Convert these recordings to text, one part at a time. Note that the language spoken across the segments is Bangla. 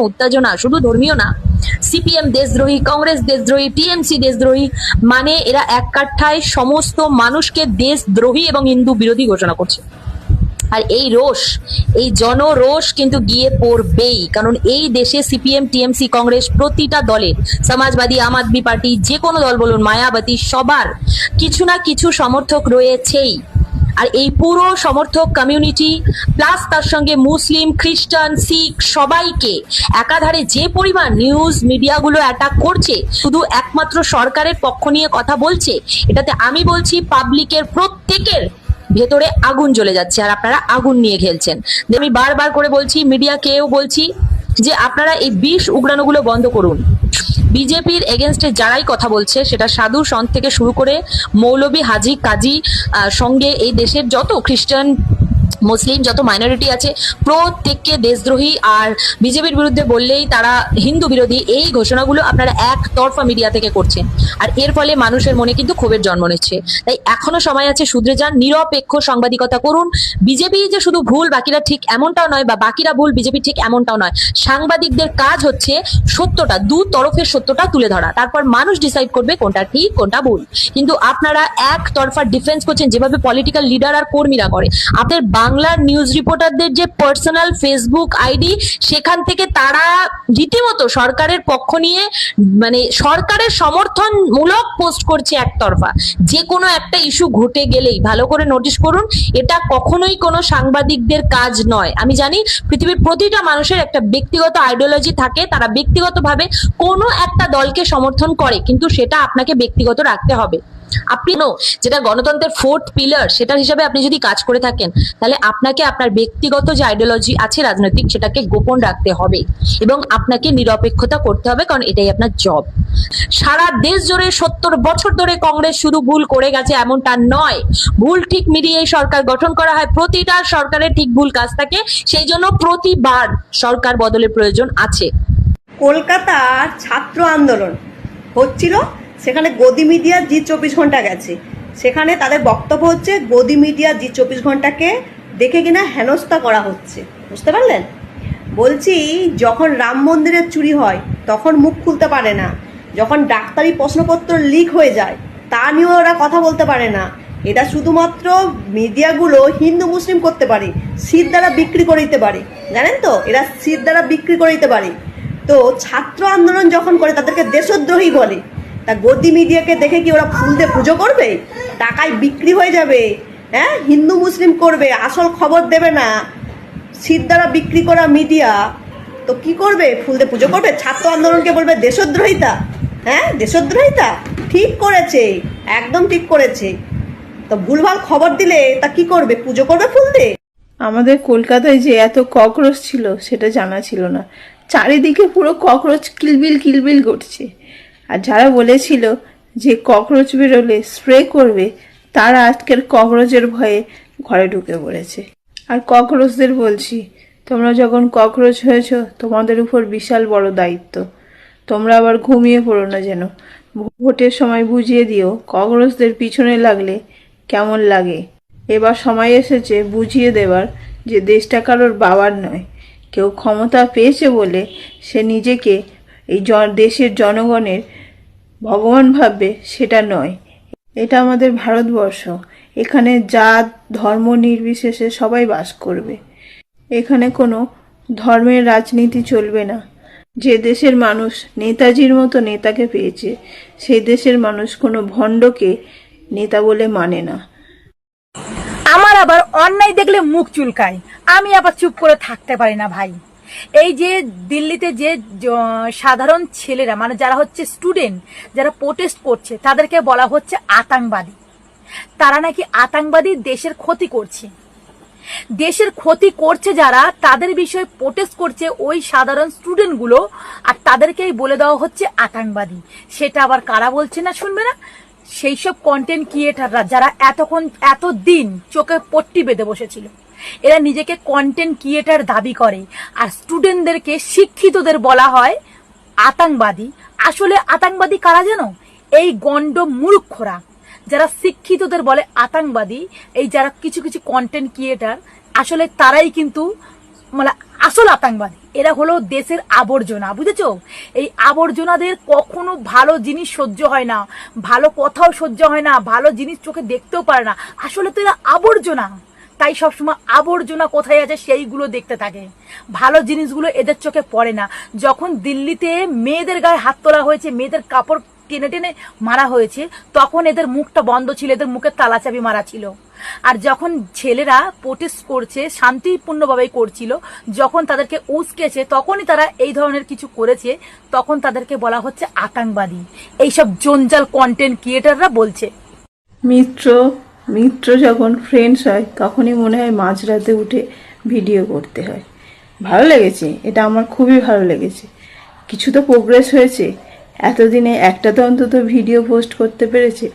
উত্তেজনা শুধু ধর্মীয় না, সিপিএম দেশদ্রোহী, কংগ্রেস দেশদ্রোহী, টিএমসি দেশদ্রোহী, মানে এরা এক কাঠায় সমস্ত মানুষকে দেশদ্রোহী এবং হিন্দু বিরোধী ঘোষণা করছে। আর এই রোষ, এই জনরোষ কিন্তু গিয়ে পড়বেই, কারণ এই দেশে সিপিএম, টিএমসি, কংগ্রেস প্রতিটা দলের, সমাজবাদী, আম আদমি পার্টি, যে কোনো দল বলুন, মায়াবতী, সবার কিছু না কিছু সমর্থক রয়েছেই। আর এই পুরো সমর্থক কমিউনিটি প্লাস তার সঙ্গে মুসলিম, খ্রিস্টান, শিখ সবাইকে একাধারে যে পরিমাণ নিউজ মিডিয়াগুলো অ্যাটাক করছে, শুধু একমাত্র সরকারের পক্ষ নিয়ে কথা বলছে, এটাতে আমি বলছি পাবলিকের প্রত্যেকের ভেতরে আগুন জ্বলে যাচ্ছে, আর আপনারা আগুন নিয়ে খেলছেন। আমি বারবার করে বলছি, মিডিয়াকেও বলছি যে আপনারা এই বিষ উগড়ানোগুলো বন্ধ করুন। বিজেপির এগেনস্টে যারাই কথা বলছে, সেটা সাধু সন্ত থেকে শুরু করে মৌলবী, হাজি, কাজী, সঙ্গে এই দেশের যত খ্রিস্টান, মুসলিম, যত মাইনরিটি আছে, প্রত্যেককে দেশদ্রোহী আর বিজেপির বিরুদ্ধে বললেই তারা হিন্দু বিরোধী, এই ঘোষণাগুলো আপনারা একতরফা মিডিয়া থেকে করছেন। আর এর ফলে মানুষের মনে কিন্তু ক্ষোভের জন্ম নিচ্ছে। তাই এখনো সময় আছে, শুধরে যান, নিরপেক্ষ সাংবাদিকতা করুন। বিজেপি যে শুধু ভুল, বাকিরা ঠিক এমনটাও নয়, বা বাকিরা ভুল, বিজেপি ঠিক এমনটাও নয়। সাংবাদিকদের কাজ হচ্ছে সত্যটা, দু তরফের সত্যটা তুলে ধরা, তারপর মানুষ ডিসাইড করবে কোনটা ঠিক কোনটা ভুল। কিন্তু আপনারা একতরফা ডিফেন্স করছেন, যেভাবে পলিটিক্যাল লিডার আর কর্মীরা করে। আপনাদের বাংলার নিউজ রিপোর্টারদের যে পার্সোনাল ফেসবুক আইডি, সেখান থেকে তারা রীতিমতো সরকারের পক্ষ নিয়ে, মানে সরকারের সমর্থনমূলক পোস্ট করছে একতরফা। যে কোনো একটা ইস্যু ঘটে গেলেই ভালো করে নোটিশ করুন, এটা কখনোই কোনো সাংবাদিকদের কাজ নয়। আমি জানি পৃথিবীর প্রতিটা মানুষের একটা ব্যক্তিগত আইডিওলজি থাকে, তারা ব্যক্তিগতভাবে কোনো একটা দলকে সমর্থন করে, কিন্তু সেটা আপনাকে ব্যক্তিগত রাখতে হবে। আপনি যেটা গণতন্ত্রের ফোর্থ পিলার, সেটার হিসাবে আপনি যদি কাজ করে থাকেন, তাহলে আপনাকে আপনার ব্যক্তিগত যে আইডিওলজি আছে রাজনৈতিক, সেটাকে গোপন রাখতে হবে এবং আপনাকে নিরপেক্ষতা করতে হবে, কারণ এটাই আপনার জব। সারা দেশ জুড়ে 70 বছর ধরে কংগ্রেস শুধু ভুল করে গেছে এমনটা নয়, ভুল ঠিক মিলিয়ে সরকার গঠন করা হয়। প্রতিটা সরকারের ঠিক ভুল কাজ থাকে, সেই জন্য প্রতিবার সরকার বদলের প্রয়োজন আছে। কলকাতার ছাত্র আন্দোলন হচ্ছিল, সেখানে গদি মিডিয়ার জি 24 ঘন্টা গেছে। সেখানে তাদের বক্তব্য হচ্ছে গদি মিডিয়ার জি 24 ঘন্টাকে দেখে কিনা হেনস্থা করা হচ্ছে। বুঝতে পারলেন? বলছি, যখন রাম মন্দিরের চুরি হয় তখন মুখ খুলতে পারে না, যখন ডাক্তারি প্রশ্নপত্র লিক হয়ে যায় তা নিয়েও ওরা কথা বলতে পারে না। এটা শুধুমাত্র মিডিয়াগুলো হিন্দু মুসলিম করতে পারে, সিট দ্বারা বিক্রি করে দিতে পারে। জানেন তো, এরা সিট দ্বারা বিক্রি করে দিতে পারে। তো ছাত্র আন্দোলন যখন করে তাদেরকে দেশদ্রোহী বলে। তা গদি মিডিয়াকে দেখে কি ওরা ফুল দিয়ে পুজো করবে? টাকায় বিক্রি হয়ে যাবে, হ্যাঁ, হিন্দু মুসলিম করবে, আসল খবর দেবে না। সিট দ্বারা বিক্রি করা মিডিয়া তো কি করবে? ফুল দিয়ে পুজো করবে? ছাত্র আন্দোলনকে বলবে দেশদ্রোহিতা? হ্যাঁ, দেশদ্রোহিতা ঠিক করেছে, একদম ঠিক করেছে। তো ভুলভাল খবর দিলে তা কি করবে? পুজো করবে ফুল দিয়ে? আমাদের কলকাতায় যে এত ককরোচ ছিল সেটা জানা ছিল না। চারিদিকে পুরো ককরোচ কিলবিল কিলবিল করছে। আর যারা বলেছিল যে ককরোচ বেরোলে স্প্রে করবে, তারা আজকের ককরোচের ভয়ে ঘরে ঢুকে পড়েছে। আর ককরোচদের বলছি, তোমরা যখন ককরোচ হয়েছ, তোমাদের উপর বিশাল বড় দায়িত্ব। তোমরা আবার ঘুমিয়ে পড়ো না যেন। ভোটের সময় বুঝিয়ে দিও ককরোচদের পিছনে লাগলে কেমন লাগে। এবার সময় এসেছে বুঝিয়ে দেবার যে দেশটা কারোর বাবার নয়। কেউ ক্ষমতা পেয়েছে বলে সে নিজেকে এই দেশের জনগণের ভগবান ভাববে, সেটা নয়। এটা আমাদের ভারতবর্ষ, এখানে জাত ধর্ম নির্বিশেষে সবাই বাস করবে। এখানে কোনো ধর্মের রাজনীতি চলবে না। যে দেশের মানুষ নেতাজির মতো নেতাকে পেয়েছে, সেই দেশের মানুষ কোনো ভণ্ডকে নেতা বলে মানে না। আমার আবার অন্যায় দেখলে মুখ চুলকায়, আমি আবার চুপ করে থাকতে পারি না ভাই। এই যে দিল্লিতে যে সাধারণ ছেলেরা, মানে যারা হচ্ছে স্টুডেন্ট, যারা প্রোটেস্ট করছে, তাদেরকে বলা হচ্ছে আতঙ্কবাদী। তারা নাকি আতঙ্কবাদী, দেশের ক্ষতি করছে। দেশের ক্ষতি করছে যারা, তাদের বিষয়ে প্রোটেস্ট করছে ওই সাধারণ স্টুডেন্টগুলো, আর তাদেরকেই বলে দেওয়া হচ্ছে আতঙ্কবাদী। সেটা আবার কারা বলছে না শুনবে না? সেই সব কন্টেন্ট ক্রিয়েটাররা যারা এতদিন চোখে পট্টি বেঁধে বসেছিল, এরা নিজেকে কন্টেন্ট ক্রিয়েটার দাবি করে, আর স্টুডেন্টদেরকে, শিক্ষিতদের বলা হয় আতঙ্কবাদী। আসলে আতঙ্কবাদী কারা জানো? এই গন্ড মূর্খরা যারা শিক্ষিতদের বলে আতঙ্কবাদী, এই যারা কিছু কিছু কন্টেন্ট ক্রিয়েটার, আসলে তারাই কিন্তু মানে আসল আতঙ্কবাদী। এরা হলো দেশের আবর্জনা, বুঝেছো? এই আবর্জনাদের কখনো ভালো জিনিস সহ্য হয় না, ভালো কথাও সহ্য হয় না, ভালো জিনিস চোখে দেখতেও পারে না। আসলে তো এরা আবর্জনা, তাই সবসময় আবর্জনা কোথায় আছে সেইগুলো দেখতে থাকে, ভালো জিনিসগুলো এদের চোখে পড়ে না। যখন দিল্লিতে মেয়েদের গায়ে হাত তোলা হয়েছে, মেয়েদের কাপড় টেনে টেনে মারা হয়েছে, তখন এদের মুখটা বন্ধ ছিল, এদের মুখে তালাচাবি মারা ছিল। আর যখন ছেলেরা প্রোটেস্ট করছে, শান্তিপূর্ণভাবে করছিল, যখন তাদেরকে উস্কেছে, তখনই তারা এই ধরনের কিছু করেছে, তখন তাদেরকে বলা হচ্ছে আতঙ্কবাদী। এইসব জঞ্জাল কন্টেন্ট ক্রিয়েটাররা বলছে। মিত্র যখন ফ্রেন্ডস হয় তখনই মনে হয় মাঝরাতে উঠে ভিডিও করতে হয়। ভালো লেগেছে, এটা আমার খুবই ভালো লেগেছে। কিছু তো প্রোগ্রেস হয়েছে, এতদিনে একটা তো অন্তত ভিডিও পোস্ট করতে পেরেছে।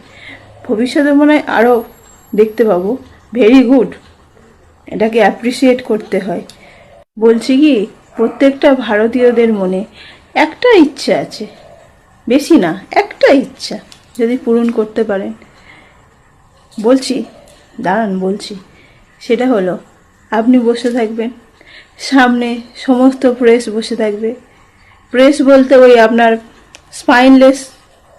ভবিষ্যতে মনে হয় আরও দেখতে পাবো। ভেরি গুড, এটাকে অ্যাপ্রিসিয়েট করতে হয়। বলছি কি, প্রত্যেকটা ভারতীয়দের মনে একটা ইচ্ছা আছে, বেশি না, একটা ইচ্ছা যদি পূরণ করতে পারেন, বলছি সেটা হলো আপনি বসে থাকবেন, সামনে সমস্ত প্রেস বসে থাকবে। প্রেস বলতে ওই আপনার স্পাইনলেস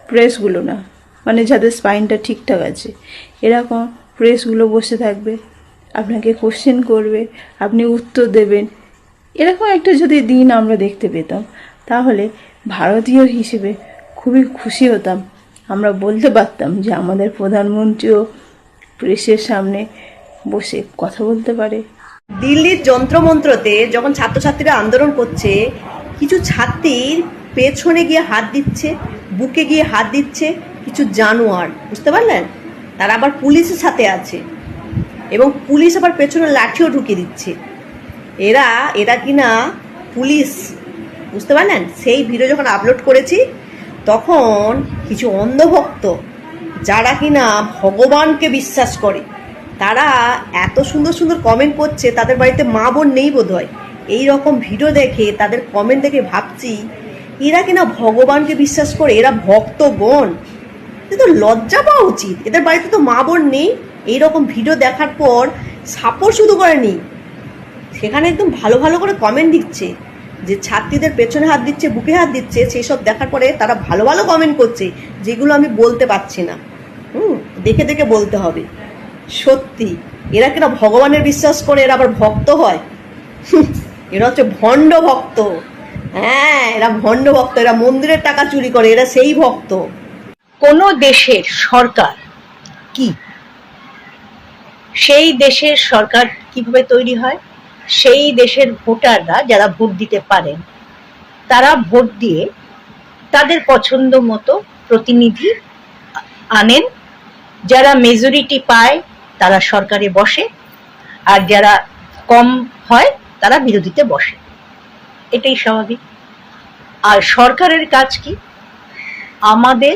প্রেসগুলো না, মানে যাদের স্পাইনটা ঠিকঠাক আছে, এরকম প্রেসগুলো বসে থাকবে, আপনাকে কোশ্চেন করবে, আপনি উত্তর দেবেন। এরকম একটা যদি দিন আমরা দেখতে পেতাম, তাহলে ভারতীয় হিসেবে খুবই খুশি হতাম। আমরা বলতে পারতাম যে আমাদের প্রধানমন্ত্রীও প্রেসের সামনে বসে কথা বলতে পারে। দিল্লির যন্ত্রমন্ত্রতে যখন ছাত্রছাত্রীরা আন্দোলন করছে, কিছু ছাত্রীর পেছনে গিয়ে হাত দিচ্ছে, বুকে গিয়ে হাত দিচ্ছে কিছু জানোয়ার, বুঝতে পারলেন? তারা আবার পুলিশের সাথে আছে এবং পুলিশ আবার পেছনে লাঠিও ঢুকিয়ে দিচ্ছে। এরা কিনা পুলিশ, বুঝতে পারলেন? সেই ভিডিও যখন আপলোড করেছি, তখন কিছু অন্ধভক্ত যারা কিনা ভগবানকে বিশ্বাস করে, তারা এত সুন্দর সুন্দর কমেন্ট করছে। তাদের বাড়িতে মা বোন নেই বোধহয়। এই রকম ভিডিও দেখে, তাদের কমেন্ট দেখে ভাবছি এরা কিনা ভগবানকে বিশ্বাস করে, এরা ভক্তগণ। কিন্তু লজ্জা পাওয়া উচিত, এদের বাড়িতে তো মা বোন নেই। এইরকম ভিডিও দেখার পর সাপোর্ট শুধু করেনি, সেখানে একদম ভালো ভালো করে কমেন্ট দিচ্ছে, যে ছাত্রীদের পেছনে হাত দিচ্ছে, বুকে হাত দিচ্ছে, সেই সব দেখার পরে তারা ভালো ভালো কমেন্ট করছে, যেগুলো আমি বলতে পারছি না। দেখে দেখে বলতে হবে। সত্যি এরা কিনা ভগবানের বিশ্বাস করে, এরা আবার ভক্ত হয়। এরা হচ্ছে ভণ্ড ভক্ত। হ্যাঁ, এরা ভণ্ড ভক্ত, এরা মন্দিরের টাকা চুরি করে, এরা সেই ভক্ত। কোনো দেশের সরকার কি, সেই দেশের সরকার কিভাবে তৈরি হয়, সেই দেশের ভোটাররা যারা ভোট দিতে পারেন, তারা ভোট দিয়ে তাদের পছন্দ মতো প্রতিনিধি আনেন। যারা মেজরিটি পায় তারা সরকারে বসে, আর যারা কম হয় তারা বিরোধীতে বসে। এটাই স্বাভাবিক। আর সরকারের কাজ কি? আমাদের